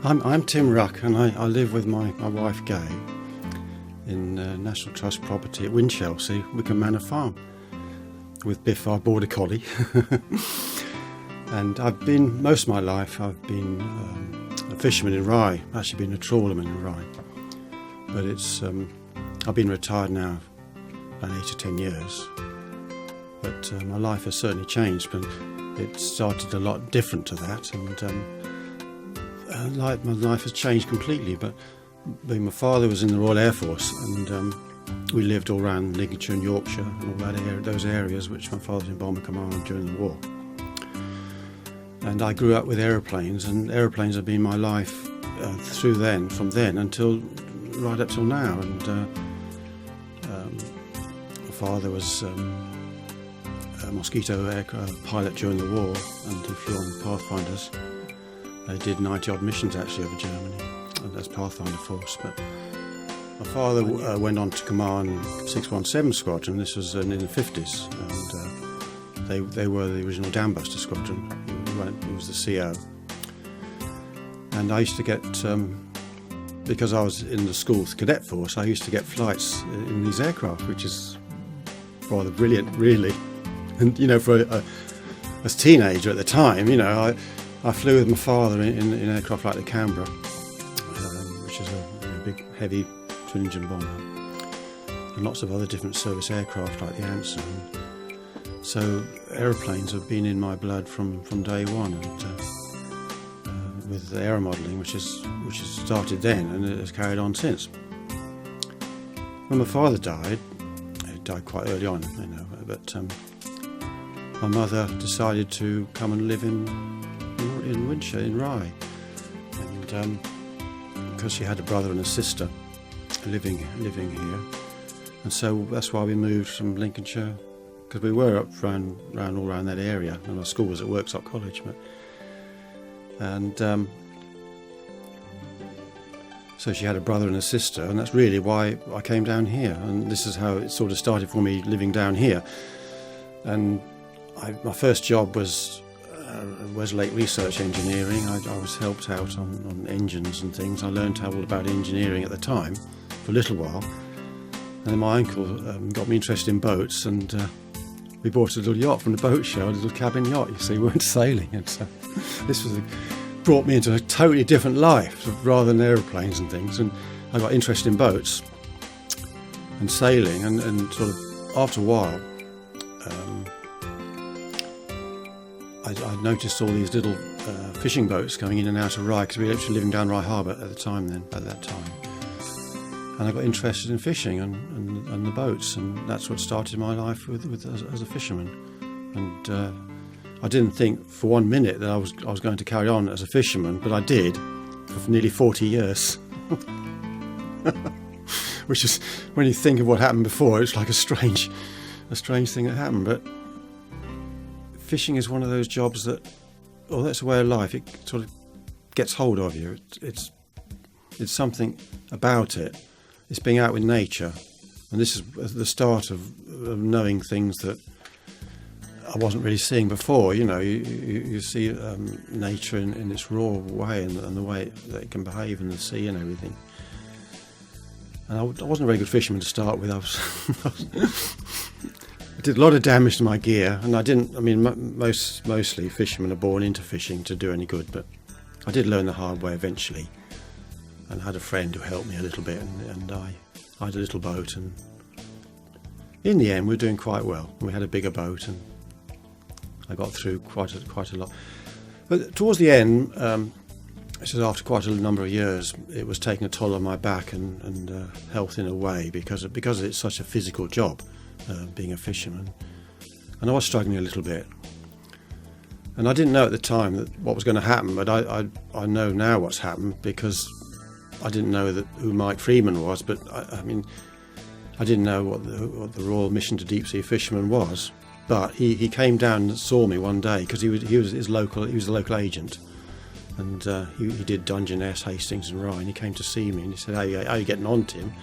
I'm Tim Ruck, and I live with my wife Gay in National Trust property at Winchelsea, Wickham Manor Farm, with Biff, our border collie. And most of my life, I've been a fisherman in Rye, actually been a trawlerman in Rye. But I've been retired now about 8 or 10 years. But my life has certainly changed, but it started a lot different to that, and my life has changed completely. But my father was in the Royal Air Force, and we lived all around Lincolnshire and Yorkshire and all those areas which my father was in Bomber Command during the war. And I grew up with aeroplanes, and aeroplanes have been my life from then until right up till now. And my father was a Mosquito aircraft pilot during the war, and he flew on Pathfinders. They did 90-odd missions actually over Germany, and that's Pathfinder Force. But my father went on to command 617 Squadron. This was in the 50s, and they were the original Dambuster Squadron. He was the CO. And I used to get, because I was in the school cadet force, I used to get flights in these aircraft, which is rather brilliant, really. And, for a teenager at the time, I flew with my father in aircraft like the Canberra, which is a big, heavy twin-engine bomber, and lots of other different service aircraft like the Anson. So aeroplanes have been in my blood from day one, and with aeromodelling, which has started then and it has carried on since. When my father died, he died quite early on, but my mother decided to come and live in Winchester, in Rye, and because she had a brother and a sister living here, and so that's why we moved from Lincolnshire, because we were up all around that area, and our school was at Worksop College. So she had a brother and a sister, and that's really why I came down here, and this is how it sort of started for me, living down here. And my first job was Westlake Research Engineering. I was helped out on engines and things. I learned all about engineering at the time for a little while, and then my uncle got me interested in boats, and we bought a little yacht from the boat show, a little cabin yacht. You see, we weren't sailing, and so this brought me into a totally different life rather than aeroplanes and things. And I got interested in boats and sailing, and sort of after a while, I noticed all these little fishing boats coming in and out of Rye, because we were actually living down Rye Harbour at that time. And I got interested in fishing and the boats, and that's what started my life as a fisherman. And I didn't think for 1 minute that I was going to carry on as a fisherman, but I did for nearly 40 years. Which is, when you think of what happened before, it's like a strange thing that happened. But fishing is one of those jobs that's a way of life. It sort of gets hold of you. It's something about it. It's being out with nature, and this is the start of knowing things that I wasn't really seeing before. You see nature in its raw way, and the way that it can behave in the sea and everything. And I wasn't a very good fisherman to start with. I did a lot of damage to my gear, and I didn't. I mean, mostly fishermen are born into fishing to do any good, but I did learn the hard way eventually, and I had a friend who helped me a little bit, and I had a little boat, and in the end we were doing quite well. We had a bigger boat, and I got through quite a lot. But towards the end, this is after quite a number of years, it was taking a toll on my back and health in a way, because it's such a physical job. Being a fisherman, and I was struggling a little bit, and I didn't know at the time what was going to happen, but I know now what's happened, because I didn't know who Mike Freeman was, but I didn't know what the Royal Mission to Deep Sea Fishermen was, but he came down and saw me one day, because he was the local agent, and he did Dungeness, Hastings and Rye, and he came to see me, and he said, how are you getting on, Tim?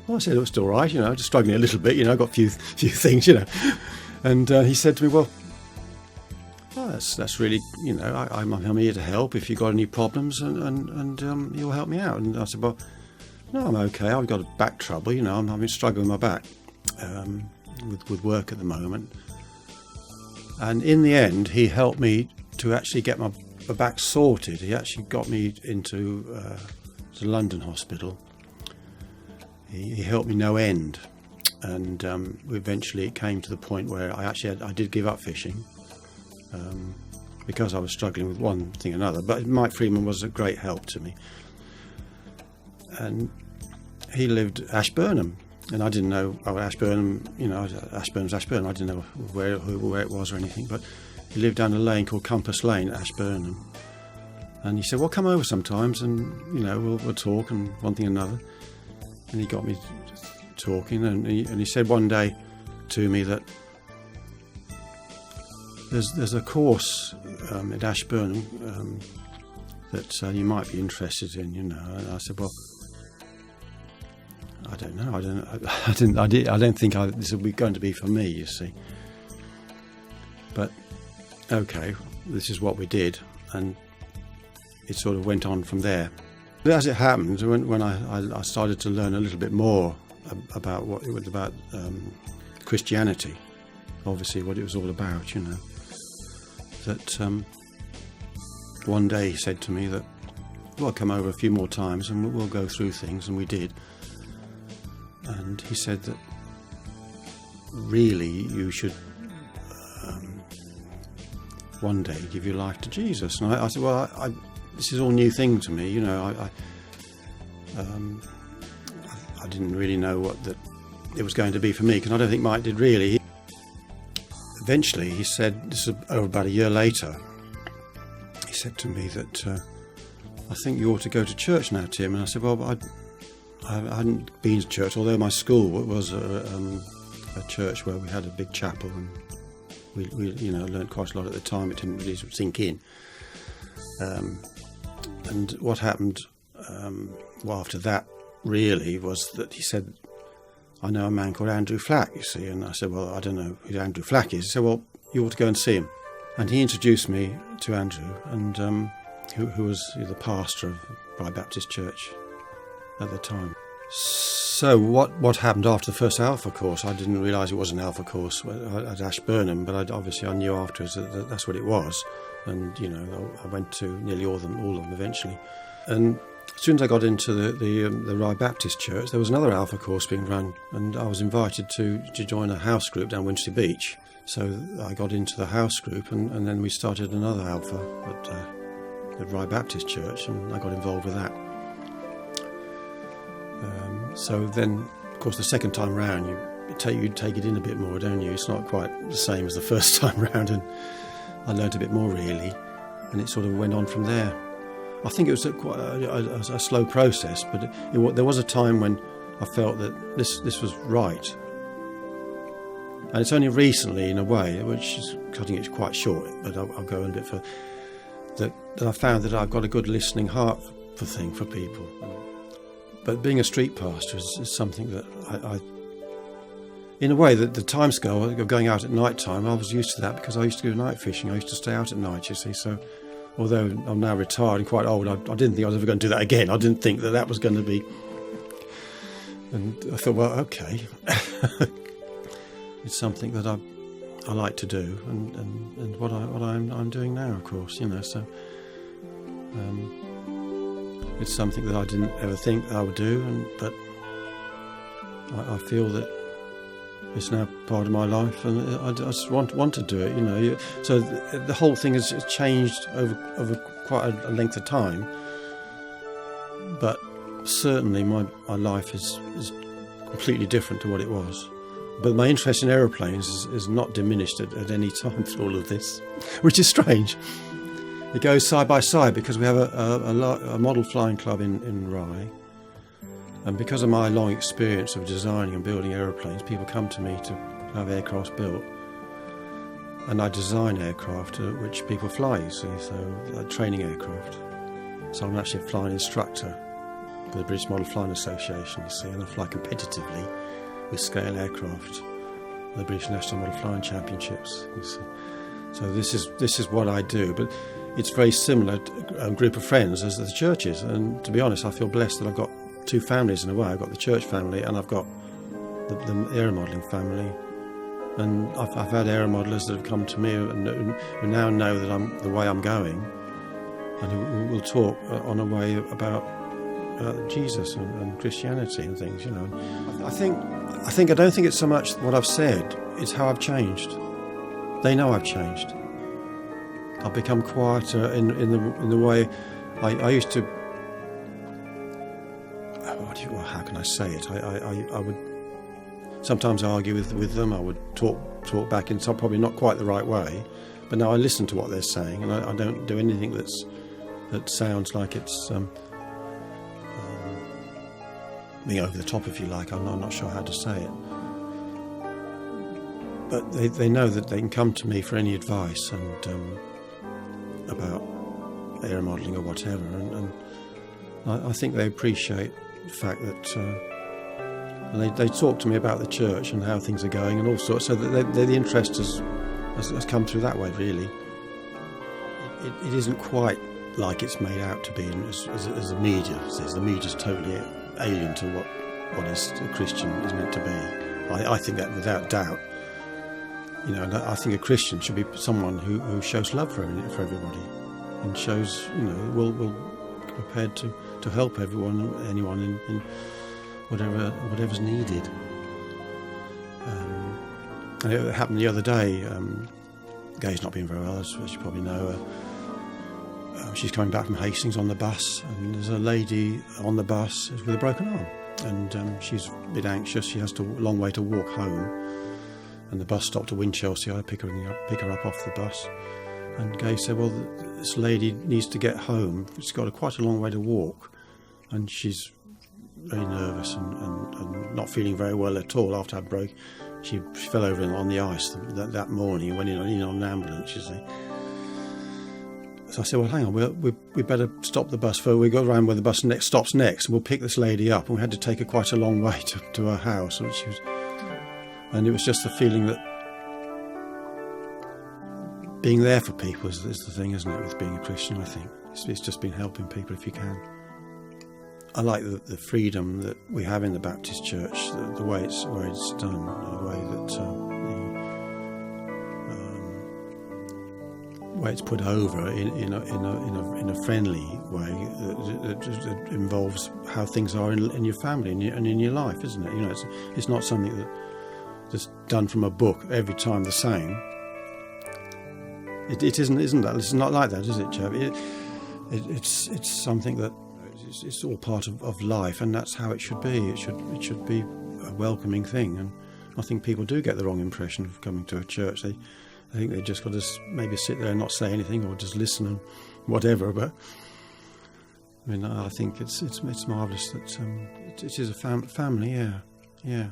Well, I said it was still right, just struggling a little bit, I got a few things, and he said to me, well, oh, that's really, I'm here to help if you've got any problems, and you'll help me out. And I said, well, no, I'm okay. I've got a back trouble, I'm having struggling with my back with work at the moment. And in the end, he helped me to actually get my back sorted. He actually got me into the London hospital. He helped me no end, and eventually it came to the point where I did give up fishing because I was struggling with one thing or another. But Mike Freeman was a great help to me, and he lived Ashburnham, and I didn't know Ashburnham. Ashburnham's Ashburnham. I didn't know where it was or anything, but he lived down a lane called Compass Lane at Ashburnham, and he said, "Well, come over sometimes, and we'll talk and one thing or another." And he got me talking, and he said one day to me that there's a course at Ashburnham that you might be interested in, And I said, well, I don't know. I don't think this will be going to be for me, you see. But okay, this is what we did, and it sort of went on from there. But as it happened, when I started to learn a little bit more about what it was about, Christianity, obviously what it was all about, that one day he said to me that, well, come over a few more times and we'll go through things, and we did. And he said that really you should one day give your life to Jesus. And I said, well, this is all new thing to me, I didn't really know what that it was going to be for me, because I don't think Mike did really. Eventually, he said, this is over about a year later, he said to me that I think you ought to go to church now, Tim. And I said, well, I hadn't been to church, although my school was a church where we had a big chapel, and we learned quite a lot at the time. It didn't really sink in. And what happened after that really was that he said, I know a man called Andrew Flack, you see. And I said, well, I don't know who Andrew Flack is. He said, well, you ought to go and see him. And he introduced me to Andrew, and who was the pastor of Ruck Baptist Church at the time. So what happened after the first Alpha course? I didn't realise it was an Alpha course at Ashburnham, but I knew afterwards that that's what it was. And I went to nearly all of them eventually. And as soon as I got into the Ruck Baptist Church, there was another Alpha course being run, and I was invited to join a house group down Winchelsea Beach. So I got into the house group, and then we started another Alpha at Ruck Baptist Church, and I got involved with that. So then, of course, the second time round, you take it in a bit more, don't you? It's not quite the same as the first time round, and I learnt a bit more really, and it sort of went on from there. I think it was quite a slow process, but there was a time when I felt that this was right. And it's only recently, in a way, which is cutting it quite short, but I'll go in a bit further, that I found that I've got a good listening heart for people. But being a street pastor is something that I in a way, that the time scale of going out at night time, I was used to that because I used to go night fishing. I used to stay out at night, you see. So although I'm now retired and quite old, I didn't think I was ever going to do that again. I didn't think that was going to be... And I thought, well, okay. It's something that I like to do, and what I'm doing now, of course, so it's something that I didn't ever think I would do, but I feel that it's now part of my life, and I just want to do it, So the whole thing has changed over quite a length of time, but certainly my life is completely different to what it was. But my interest in aeroplanes is not diminished at any time through all of this, which is strange. It goes side by side because we have a model flying club in Rye, and because of my long experience of designing and building aeroplanes, people come to me to have aircraft built, and I design aircraft which people fly, you see, so training aircraft. So I'm actually a flying instructor for the British Model Flying Association, you see, and I fly competitively with scale aircraft, the British National Model Flying Championships, you see. So this is what I do, but it's very similar group of friends as the churches. And to be honest, I feel blessed that I've got two families in a way. I've got the church family and I've got the aero modelling family. And I've had aero modellers that have come to me and who now know that the way I'm going, and who will talk on a way about Jesus and Christianity and things. You know, I don't think it's so much what I've said; it's how I've changed. They know I've changed. I've become quieter in the way I used to. How can I say it? I would sometimes argue with them. I would talk back in some probably not quite the right way, but now I listen to what they're saying, and I don't do anything that sounds like it's being over the top, if you like. I'm not sure how to say it. But they know that they can come to me for any advice and about aero modelling or whatever, and I think they appreciate the fact that they talk to me about the church and how things are going and all sorts, so that the interest has come through that way, really. It isn't quite like it's made out to be as the media says. The media's totally alien to what a Christian is meant to be. I think that without doubt. You know, and I think a Christian should be someone who shows love for everybody, and shows, you know, will prepared to help anyone in whatever's needed. And it happened the other day. Gay's not been very well, as you probably know. She's coming back from Hastings on the bus, and there's a lady on the bus with a broken arm, and she's a bit anxious. She has a long way to walk home, and the bus stopped at Winchelsea. I pick her up off the bus, and Gay said, "Well, this lady needs to get home. She's got quite a long way to walk, and she's very nervous and not feeling very well at all after I broke. She fell over on the ice that morning and went in on an ambulance, you see." So I said, "Well, hang on, we better stop the bus. We go around where the bus stops next, and we'll pick this lady up." And we had to take her quite a long way to her house. And it was just the feeling that being there for people is the thing, isn't it, with being a Christian, I think. It's just been helping people if you can. I like the freedom that we have in the Baptist Church, the way it's done, the way that way it's put over in a friendly way that involves how things are in your family and in your life, isn't it? You know, it's not something that's done from a book every time the same. It isn't that. It's not like that, is it, Jeff? It's something that it's all part of life, and that's how it should be. It should be a welcoming thing, and I think people do get the wrong impression of coming to a church. They think they just got to maybe sit there and not say anything, or just listen and whatever. But I mean, I think it's marvellous that it is a family. Yeah.